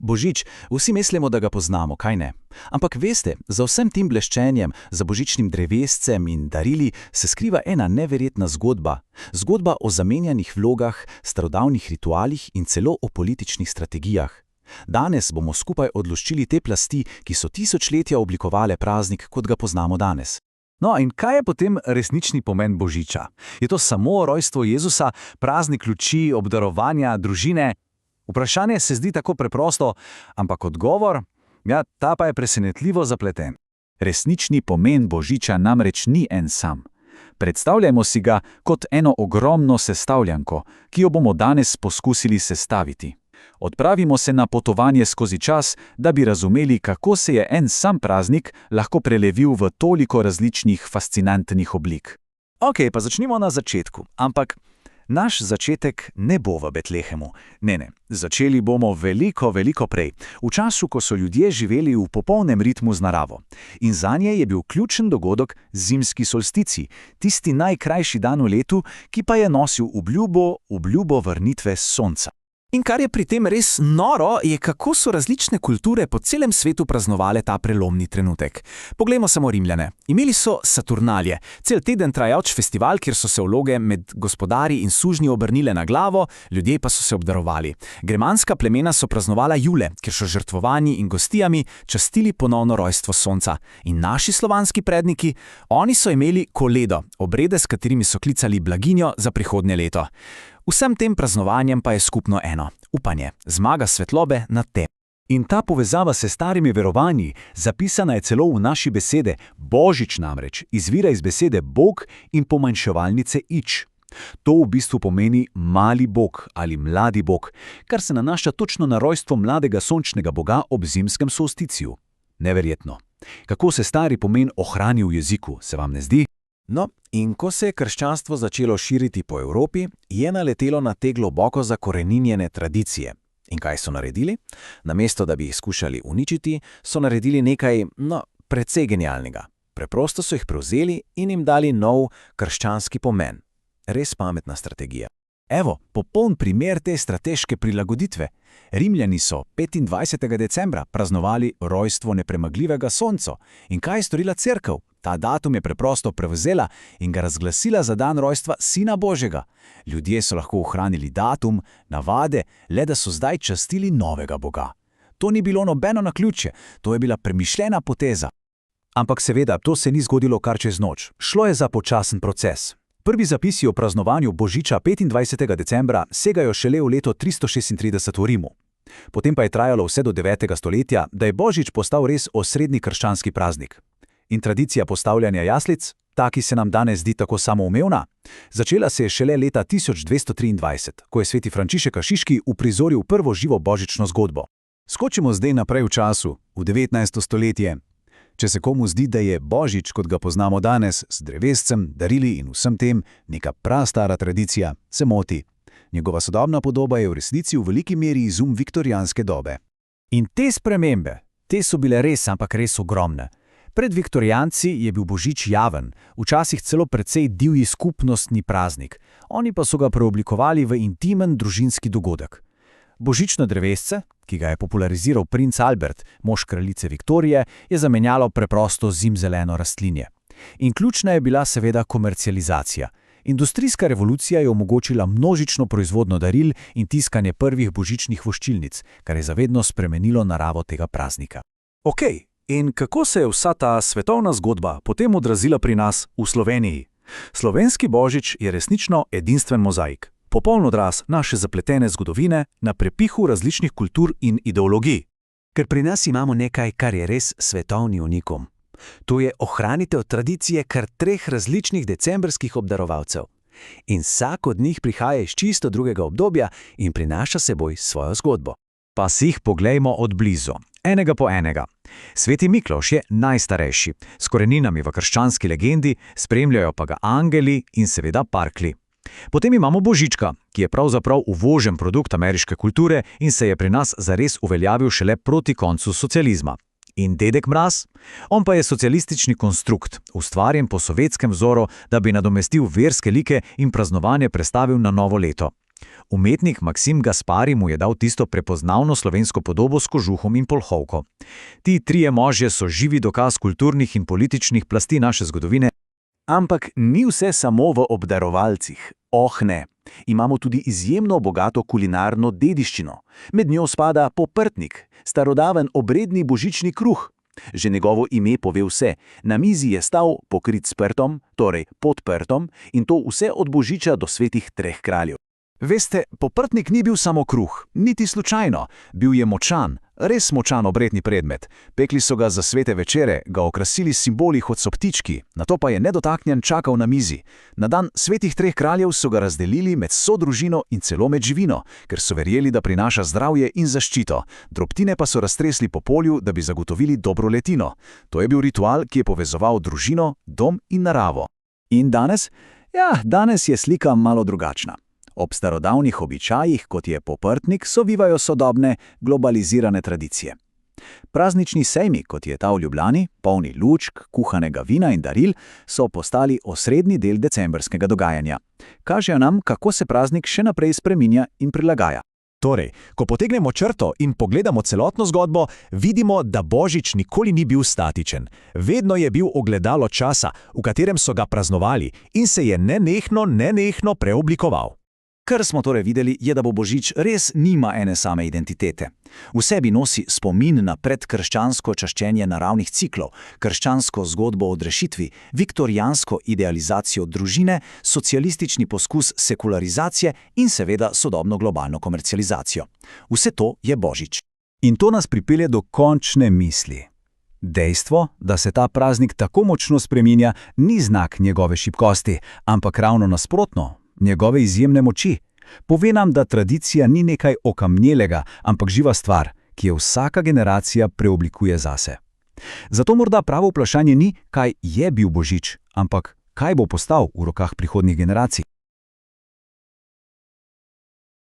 Božič, vsi mislimo, da ga poznamo, kaj ne? Ampak veste, za vsem tem bleščenjem, za božičnim drevescem in darili se skriva ena neverjetna zgodba. Zgodba o zamenjanih vlogah, starodavnih ritualih in celo o političnih strategijah. Danes bomo skupaj odločili te plasti, ki so tisočletja oblikovale praznik, kot ga poznamo danes. No, in kaj je potem resnični pomen Božiča? Je to samo rojstvo Jezusa, praznik luči, obdarovanja, družine? Vprašanje se zdi tako preprosto, ampak odgovor, ta pa je presenetljivo zapleten. Resnični pomen Božiča namreč ni en sam. Predstavljajmo si ga kot eno ogromno sestavljanko, ki jo bomo danes poskusili sestaviti. Odpravimo se na potovanje skozi čas, da bi razumeli, kako se je en sam praznik lahko prelevil v toliko različnih fascinantnih oblik. Ok, pa začnimo na začetku, ampak naš začetek ne bo v Betlehemu. Ne, začeli bomo veliko prej, v času, ko so ljudje živeli v popolnem ritmu z naravo. In zanje je bil ključen dogodek zimski solsticij, tisti najkrajši dan v letu, ki pa je nosil obljubo vrnitve sonca. In kar je pri tem res noro, je kako so različne kulture po celem svetu praznovale ta prelomni trenutek. Poglejmo samo Rimljane. Imeli so Saturnalije, cel teden trajajoč festival, kjer so se vloge med gospodarji in sužnji obrnile na glavo, ljudje pa so se obdarovali. Germanska plemena so praznovala Jule, kjer so žrtvovanji in gostijami častili ponovno rojstvo sonca. In naši slovanski predniki, oni so imeli koledo, obrede, s katerimi so klicali blaginjo za prihodnje leto. Vsem tem praznovanjem pa je skupno eno – upanje, zmaga svetlobe nad tem. In ta povezava se starimi verovanji, zapisana je celo v naši besede, Božič namreč, izvira iz besede Bog in pomanjševalnice ič. To v bistvu pomeni mali Bog ali mladi Bog, kar se nanaša točno na rojstvo mladega sončnega boga ob zimskem solsticiju. Neverjetno. Kako se stari pomen ohrani v jeziku, se vam ne zdi? No, in ko se je krščanstvo začelo širiti po Evropi, je naletelo na te globoko zakoreninjene tradicije. In kaj so naredili? Namesto, da bi jih skušali uničiti, so naredili nekaj, precej genialnega. Preprosto so jih prevzeli in jim dali nov krščanski pomen. Res pametna strategija. Evo, popoln primer te strateške prilagoditve. Rimljani so 25. decembra praznovali rojstvo nepremagljivega sonca. In kaj je storila cerkev? Ta datum je preprosto prevzela in ga razglasila za dan rojstva Sina Božjega. Ljudje so lahko ohranili datum, navade, le da so zdaj častili novega Boga. To ni bilo nobeno naključje, to je bila premišljena poteza. Ampak seveda, to se ni zgodilo kar čez noč. Šlo je za počasen proces. Prvi zapisi o praznovanju Božiča 25. decembra segajo šele v leto 336 v Rimu. Potem pa je trajalo vse do 9. stoletja, da je Božič postal res osrednji krščanski praznik. In tradicija postavljanja jaslic, ta, ki se nam danes zdi tako samoumevna, začela se je šele leta 1223, ko je sveti Frančišek Asiški uprizoril prvo živo božično zgodbo. Skočimo zdaj naprej v času, v 19. stoletje. Če se komu zdi, da je Božič, kot ga poznamo danes, s drevescem, darili in vsem tem, neka prastara tradicija, se moti. Njegova sodobna podoba je v resnici v veliki meri izum viktorijanske dobe. In te spremembe, te so bile res, ampak res ogromne. Pred viktorijanci je bil Božič javen, včasih celo precej divji skupnostni praznik. Oni pa so ga preoblikovali v intimen družinski dogodek. Božično drevesce, ki ga je populariziral princ Albert, mož kraljice Viktorije, je zamenjalo preprosto zimzeleno rastlinje. In ključna je bila seveda komercializacija. Industrijska revolucija je omogočila množično proizvodno daril in tiskanje prvih božičnih voščilnic, kar je zavedno spremenilo naravo tega praznika. Okej. In kako se je vsa ta svetovna zgodba potem odrazila pri nas v Sloveniji? Slovenski Božič je resnično edinstven mozaik. Popoln odraz naše zapletene zgodovine na prepihu različnih kultur in ideologij. Ker pri nas imamo nekaj, kar je res svetovni unikum. To je ohranitev tradicije kar 3 različnih decembrskih obdarovalcev. In vsak od njih prihaja iz čisto drugega obdobja in prinaša seboj svojo zgodbo. Pa si jih poglejmo od blizu, enega po enega. Sveti Miklavž je najstarejši, s koreninami v krščanski legendi, spremljajo pa ga angeli in seveda parklji. Potem imamo Božička, ki je pravzaprav uvožen produkt ameriške kulture in se je pri nas zares uveljavil šele proti koncu socializma. In Dedek Mraz? On pa je socialistični konstrukt, ustvarjen po sovjetskem vzoru, da bi nadomestil verske like in praznovanje prestavil na novo leto. Umetnik Maksim Gaspari mu je dal tisto prepoznavno slovensko podobo s kožuhom in polhovko. Ti trije možje so živi dokaz kulturnih in političnih plasti naše zgodovine. Ampak ni vse samo v obdarovalcih. Oh ne, imamo tudi izjemno bogato kulinarno dediščino. Med njo spada poprtnik, starodaven obredni božični kruh. Že njegovo ime pove vse. Na mizi je stal pokrit s prtom, torej pod prtom, in to vse od božiča do svetih treh kraljev. Veste, poprtnik ni bil samo kruh, niti slučajno. Bil je močan, res močan obredni predmet. Pekli so ga za svete večere, ga okrasili s simboli, kot so ptički, nato pa je nedotaknjen čakal na mizi. Na dan svetih treh kraljev so ga razdelili med vso družino in celo med živino, ker so verjeli, da prinaša zdravje in zaščito. Drobtine pa so raztresli po polju, da bi zagotovili dobro letino. To je bil ritual, ki je povezoval družino, dom in naravo. In danes? Ja, danes je slika malo drugačna. Ob starodavnih običajih, kot je poprtnik, sobivajo sodobne, globalizirane tradicije. Praznični sejmi, kot je ta v Ljubljani, polni lučk, kuhanega vina in daril, so postali osrednji del decembrskega dogajanja. Kažejo nam, kako se praznik še naprej spreminja in prilagaja. Torej, ko potegnemo črto in pogledamo celotno zgodbo, vidimo, da Božič nikoli ni bil statičen. Vedno je bil ogledalo časa, v katerem so ga praznovali, in se je nenehno preoblikoval. Kar smo torej videli, je, da bo Božič res nima ene same identitete. V sebi nosi spomin na predkrščansko čaščenje naravnih ciklov, krščansko zgodbo o odrešitvi, viktorijansko idealizacijo družine, socialistični poskus sekularizacije in seveda sodobno globalno komercializacijo. Vse to je Božič. In to nas pripelje do končne misli. Dejstvo, da se ta praznik tako močno spreminja, ni znak njegove šibkosti, ampak ravno nasprotno, njegove izjemne moči. Pove nam, da tradicija ni nekaj okamnjelega, ampak živa stvar, ki je vsaka generacija preoblikuje zase. Zato morda pravo vprašanje ni, kaj je bil Božič, ampak kaj bo postal v rokah prihodnjih generacij.